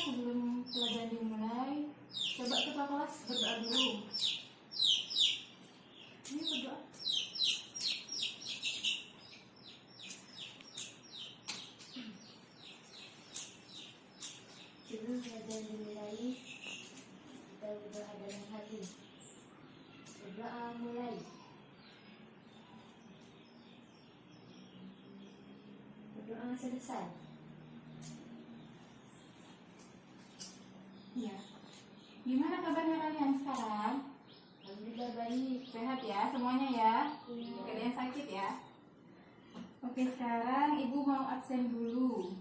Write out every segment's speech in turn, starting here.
sebelum pelajaran dimulai, coba ketua kelas berdoa dulu. Ini berdoa. Sebelum pelajaran dimulai, kita berdoa dalam hati. Berdoa mulai. Berdoa selesai. Ya. Gimana kabarnya kalian sekarang? Alhamdulillah baik. Sehat ya semuanya ya? Iya. Gak ada yang sakit ya? Oke, sekarang ibu mau absen dulu.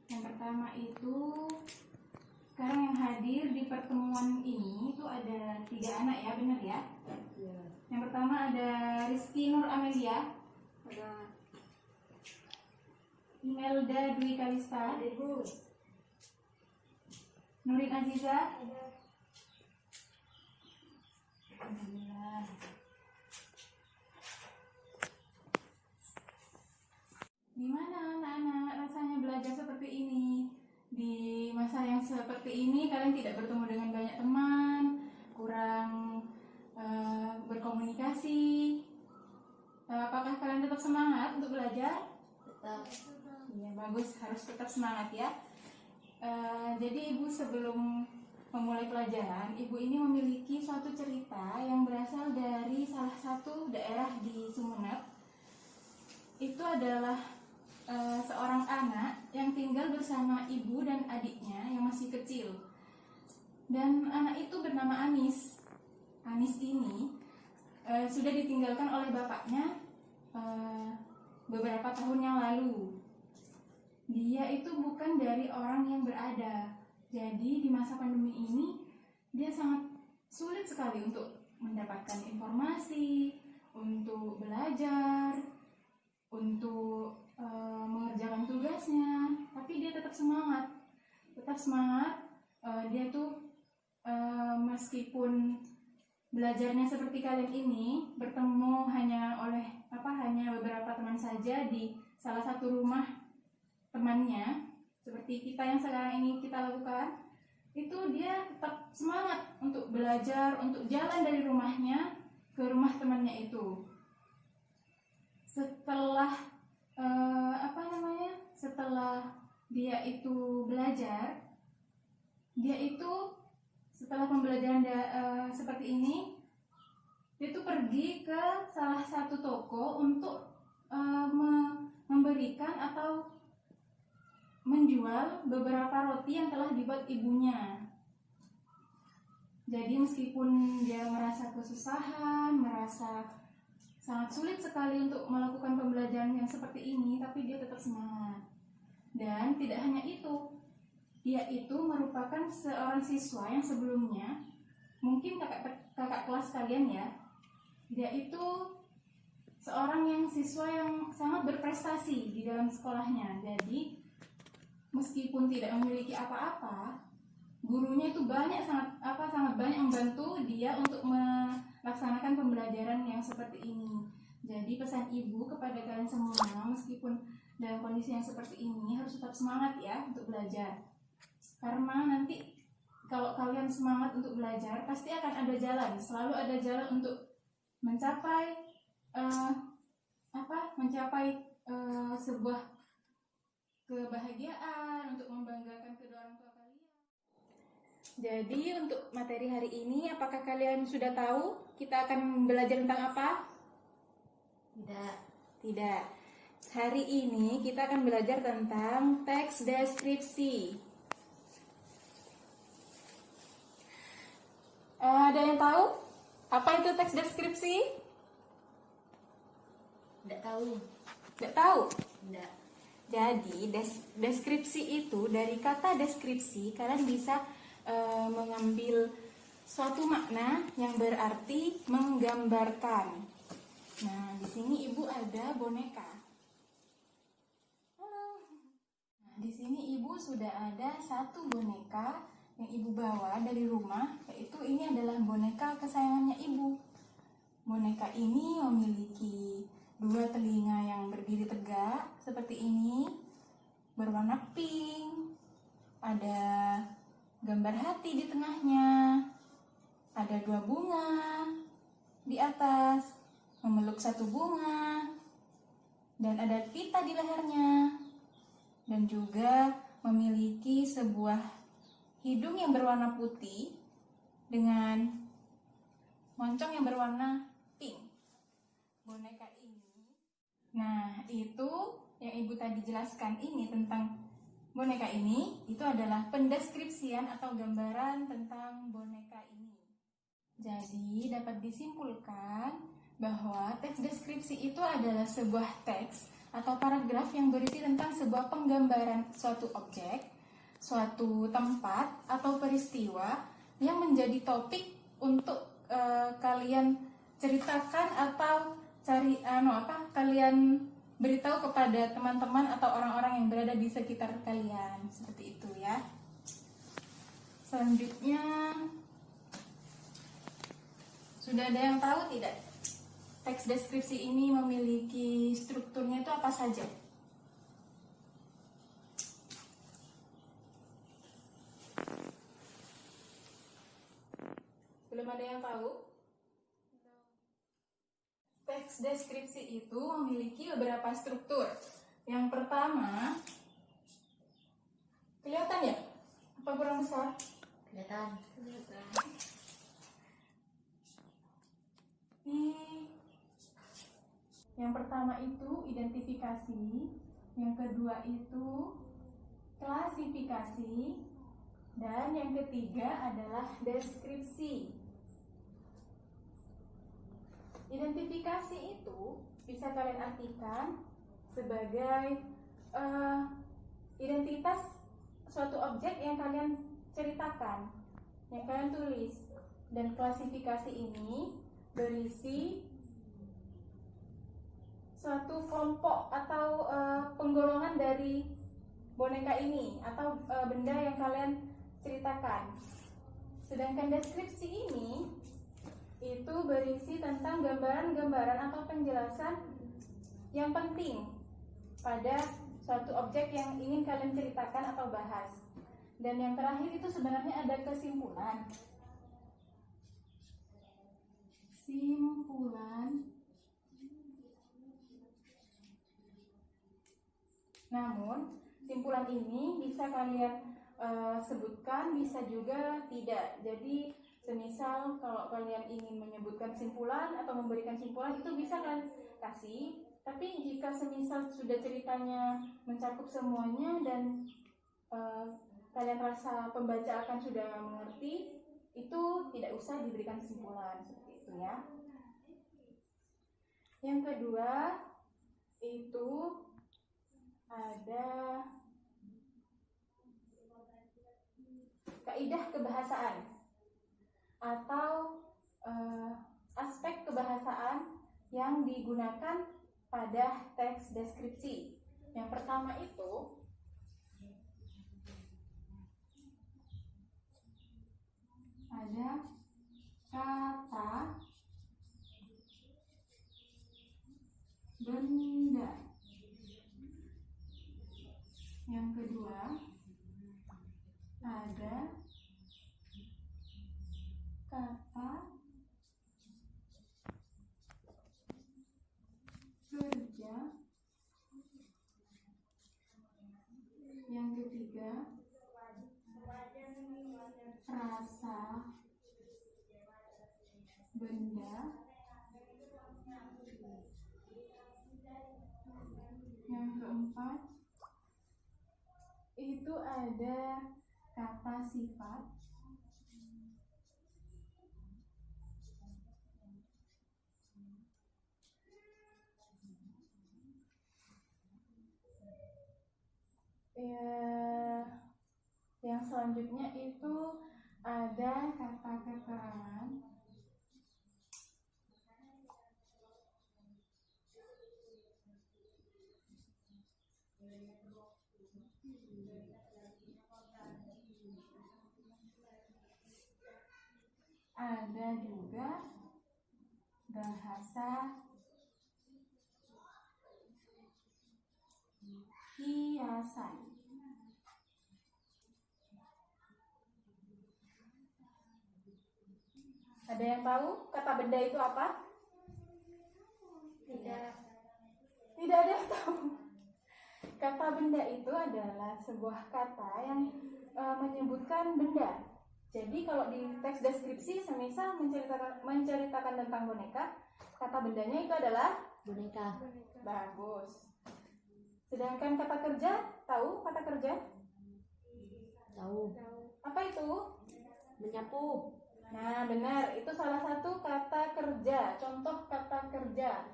Yang pertama itu, sekarang yang hadir di pertemuan ini itu ada 3 anak ya, benar ya? Iya. Yang pertama ada Rizky Nur Amelia, ada Imelda Dwi Kalista, Ada Bu. Nurin Aziza, Ada. Alhamdulillah. Gimana anak-anak rasanya belajar seperti ini? Di masa yang seperti ini kalian tidak bertemu dengan banyak teman, kurang berkomunikasi. Apakah kalian tetap semangat untuk belajar? Tetap. Iya, bagus, harus tetap semangat ya. Jadi ibu sebelum memulai pelajaran, ibu ini memiliki suatu cerita yang berasal dari salah satu daerah di Sumeneb. Itu adalah seorang anak yang tinggal bersama ibu dan adiknya yang masih kecil. Dan anak itu bernama Anis. Anis ini sudah ditinggalkan oleh bapaknya beberapa tahun yang lalu. Dia itu bukan dari orang yang berada. Jadi di masa pandemi ini dia sangat sulit sekali untuk mendapatkan informasi, untuk belajar, untuk mengerjakan tugasnya. Tapi dia tetap semangat. Dia tuh meskipun belajarnya seperti kalian ini, bertemu hanya beberapa teman saja di salah satu rumah temannya, seperti kita yang sekarang ini kita lakukan, itu dia tetap semangat untuk belajar, untuk jalan dari rumahnya ke rumah temannya itu. Setelah setelah dia itu belajar, setelah pembelajaran seperti ini, dia itu pergi ke salah satu toko untuk memberikan atau menjual beberapa roti yang telah dibuat ibunya. Jadi meskipun dia merasa kesusahan, merasa sangat sulit sekali untuk melakukan pembelajaran yang seperti ini, tapi dia tetap semangat. Dan tidak hanya itu, dia itu merupakan seorang siswa yang sebelumnya, mungkin kakak kelas kalian ya, dia itu seorang siswa yang sangat berprestasi di dalam sekolahnya. Jadi meskipun tidak memiliki apa-apa, gurunya itu sangat banyak membantu dia untuk melaksanakan pembelajaran yang seperti ini. Jadi pesan ibu kepada kalian semua, meskipun dalam kondisi yang seperti ini harus tetap semangat ya untuk belajar. Karena nanti kalau kalian semangat untuk belajar, pasti akan ada jalan, selalu ada jalan untuk mencapai sebuah kebahagiaan, untuk membanggakan kedua orang tua kalian. Jadi untuk materi hari ini, apakah kalian sudah tahu kita akan belajar tentang apa? Tidak. Hari ini kita akan belajar tentang teks deskripsi. Ada yang tahu apa itu teks deskripsi? Tidak tahu. Tidak tahu? Tidak. Jadi deskripsi itu, dari kata deskripsi kalian bisa mengambil suatu makna yang berarti menggambarkan. Nah, di sini ibu ada boneka. Halo. Nah, di sini ibu sudah ada satu boneka yang ibu bawa dari rumah, yaitu ini adalah boneka kesayangannya ibu. Boneka ini memiliki 2 telinga yang berdiri tegak seperti ini, berwarna pink, ada gambar hati di tengahnya, ada 2 bunga di atas, memeluk 1 bunga, dan ada pita di lehernya, dan juga memiliki sebuah hidung yang berwarna putih dengan moncong yang berwarna pink. Boneka ini, nah itu yang ibu tadi jelaskan ini tentang boneka ini, itu adalah pendeskripsian atau gambaran tentang boneka ini. Jadi dapat disimpulkan bahwa teks deskripsi itu adalah sebuah teks atau paragraf yang berisi tentang sebuah penggambaran suatu objek, suatu tempat atau peristiwa yang menjadi topik untuk kalian ceritakan atau kalian beritahu kepada teman-teman atau orang-orang yang berada di sekitar kalian, seperti itu ya. Selanjutnya, sudah ada yang tahu tidak teks deskripsi ini memiliki strukturnya itu apa saja? Belum ada yang tahu? Teks deskripsi itu memiliki beberapa struktur. Yang pertama, kelihatan ya? Apa kurang besar? Kelihatan. Yang pertama itu identifikasi, yang kedua itu klasifikasi, dan yang ketiga adalah deskripsi. Identifikasi itu bisa kalian artikan sebagai identitas suatu objek yang kalian ceritakan, yang kalian tulis. Dan klasifikasi ini berisi suatu kelompok atau penggolongan dari boneka ini atau benda yang kalian ceritakan. Sedangkan deskripsi ini itu berisi tentang gambaran-gambaran atau penjelasan yang penting pada suatu objek yang ingin kalian ceritakan atau bahas. Dan yang terakhir itu sebenarnya ada kesimpulan. Namun, simpulan ini bisa kalian sebutkan, bisa juga tidak. Jadi, semisal kalau kalian ingin menyebutkan simpulan atau memberikan simpulan, itu bisa kalian kasih. Tapi jika semisal sudah ceritanya mencakup semuanya dan kalian rasa pembaca akan sudah mengerti, itu tidak usah diberikan simpulan, seperti itu ya. Yang kedua, itu ada kaidah kebahasaan atau aspek kebahasaan yang digunakan pada teks deskripsi. Yang pertama itu ada kata benda. Yang kedua ada kata kerja. Yang ketiga rasa benda. Yang keempat itu ada kata sifat. Yang selanjutnya itu ada kata keterangan. Ada juga bahasa hiasan. Ada yang tahu kata benda itu apa? Tidak. Tidak ada yang tahu. Kata benda itu adalah sebuah kata yang menyebutkan benda. Jadi kalau di teks deskripsi semisal menceritakan tentang boneka, kata bendanya itu adalah Boneka. bagus. Sedangkan kata kerja, tahu kata kerja? Tahu. Apa itu? Menyapu. Nah, benar. Itu salah satu kata kerja. Contoh kata kerja.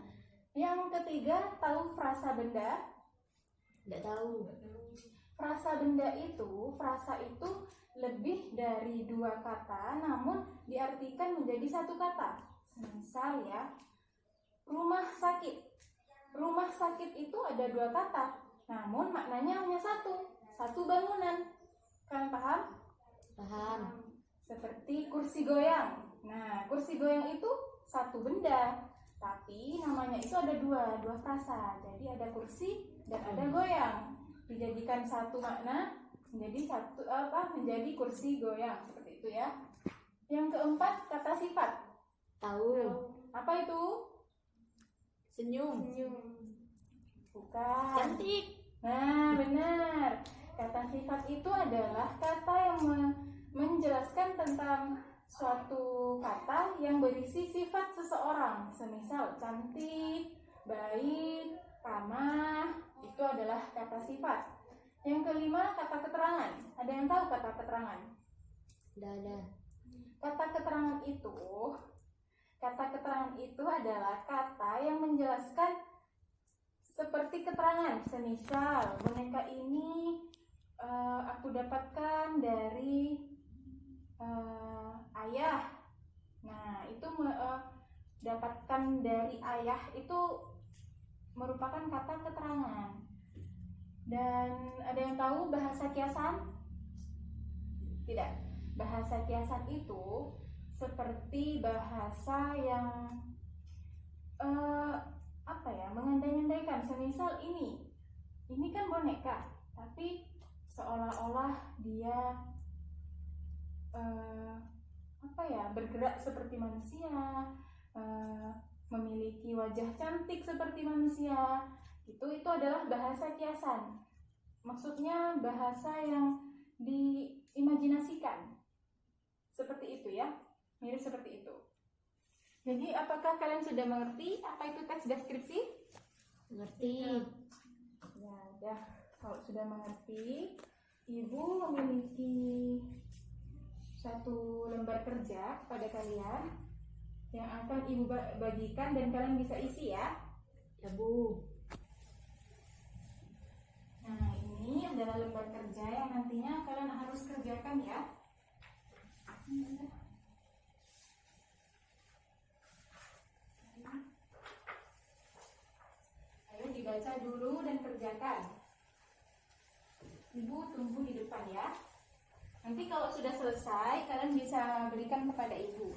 Yang ketiga, tahu frasa benda? Tidak tahu. Frasa itu lebih dari dua kata, namun diartikan menjadi satu kata. Misal ya, rumah sakit. Rumah sakit itu ada dua kata, namun maknanya hanya satu bangunan. Kalian paham? Paham. Seperti kursi goyang. Nah, kursi goyang itu satu benda, tapi namanya itu ada dua frasa. Jadi ada kursi dan ada goyang. Dijadikan satu makna menjadi kursi goyang seperti itu ya. Yang keempat, kata sifat. Tahu. Apa itu? Senyum. Bukan. Cantik. Nah, benar. Kata sifat itu adalah kata yang menjelaskan tentang suatu kata yang berisi sifat seseorang. Semisal cantik, baik, ramah, itu adalah kata sifat. Yang kelima, kata keterangan. Ada yang tahu kata keterangan? Tidak ada. Kata keterangan itu adalah kata yang menjelaskan seperti keterangan. Semisal, boneka ini aku dapatkan dari ayah. Nah, itu dapatkan dari ayah itu merupakan kata keterangan. Dan ada yang tahu bahasa kiasan? Tidak. Bahasa kiasan itu seperti bahasa yang mengandai-andaikan. Semisal ini kan boneka, tapi seolah-olah dia bergerak seperti manusia, memiliki wajah cantik seperti manusia. Itu adalah bahasa kiasan. Maksudnya bahasa yang diimajinasikan. Seperti itu ya. Mirip seperti itu. Jadi apakah kalian sudah mengerti apa itu teks deskripsi? Mengerti. Ya, udah. Kalau sudah mengerti, Ibu memiliki satu lembar kerja pada kalian yang akan Ibu bagikan dan kalian bisa isi ya. Ya, Bu. Nah, ini adalah lembar kerja yang nantinya kalian harus kerjakan ya. Ayo dibaca dulu dan kerjakan. Ibu tunggu di depan ya. Nanti kalau sudah selesai, kalian bisa berikan kepada Ibu.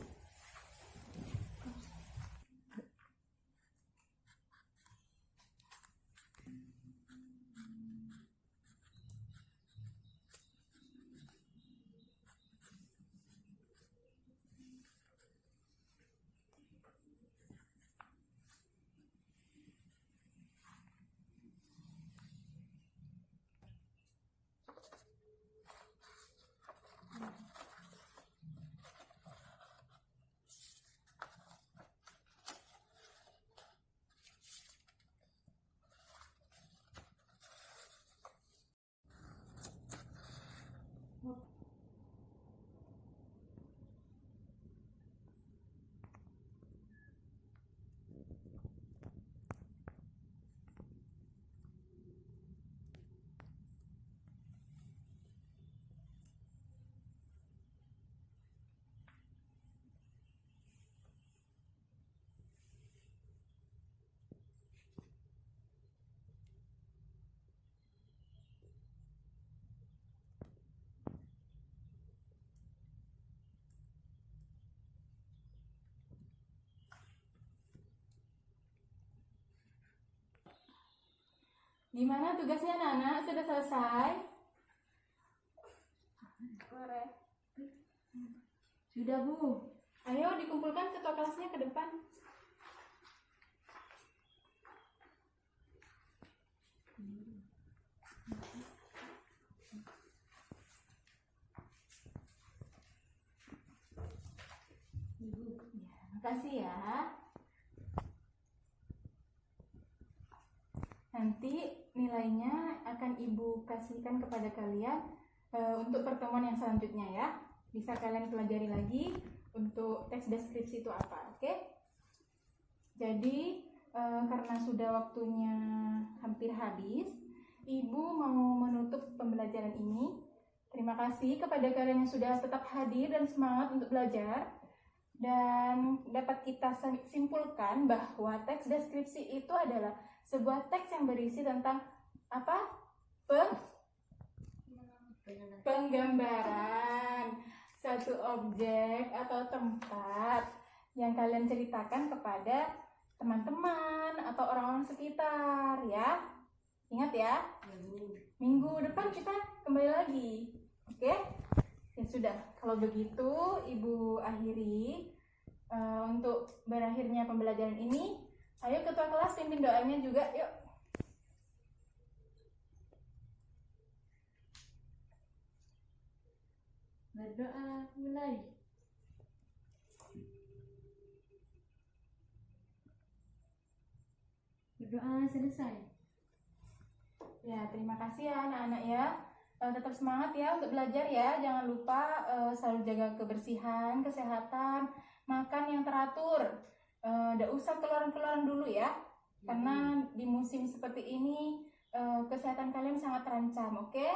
Gimana tugasnya Nana? Sudah selesai? Sudah, Bu. Ayo dikumpulkan ketua kelasnya ke depan. Ya, makasih ya. Nanti nilainya akan Ibu kasihkan kepada kalian untuk pertemuan yang selanjutnya ya. Bisa kalian pelajari lagi untuk teks deskripsi itu apa, oke? Jadi karena sudah waktunya hampir habis, Ibu mau menutup pembelajaran ini. Terima kasih kepada kalian yang sudah tetap hadir dan semangat untuk belajar. Dan dapat kita simpulkan bahwa teks deskripsi itu adalah sebuah teks yang berisi tentang apa? Penggambaran suatu objek atau tempat yang kalian ceritakan kepada teman-teman atau orang-orang sekitar ya. Ingat ya, minggu depan kita kembali lagi. Oke? Ya sudah, kalau begitu Ibu akhiri untuk berakhirnya pembelajaran ini. Ayo ketua kelas pimpin doanya juga, yuk. Berdoa mulai. Berdoa selesai. Ya, terima kasih ya anak-anak ya. Tetap semangat ya untuk belajar ya. Jangan lupa selalu jaga kebersihan, kesehatan, makan yang teratur. Nggak usah keluaran-keluaran dulu ya. Karena di musim seperti ini kesehatan kalian sangat terancam, oke?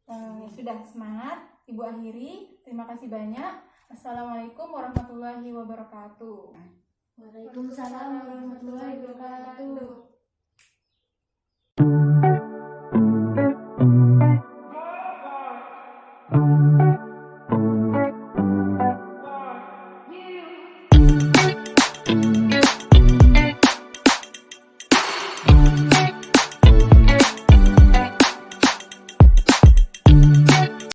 Ya sudah, semangat. Ibu akhiri. Terima kasih banyak. Assalamualaikum warahmatullahi wabarakatuh. Waalaikumsalam warahmatullahi wabarakatuh.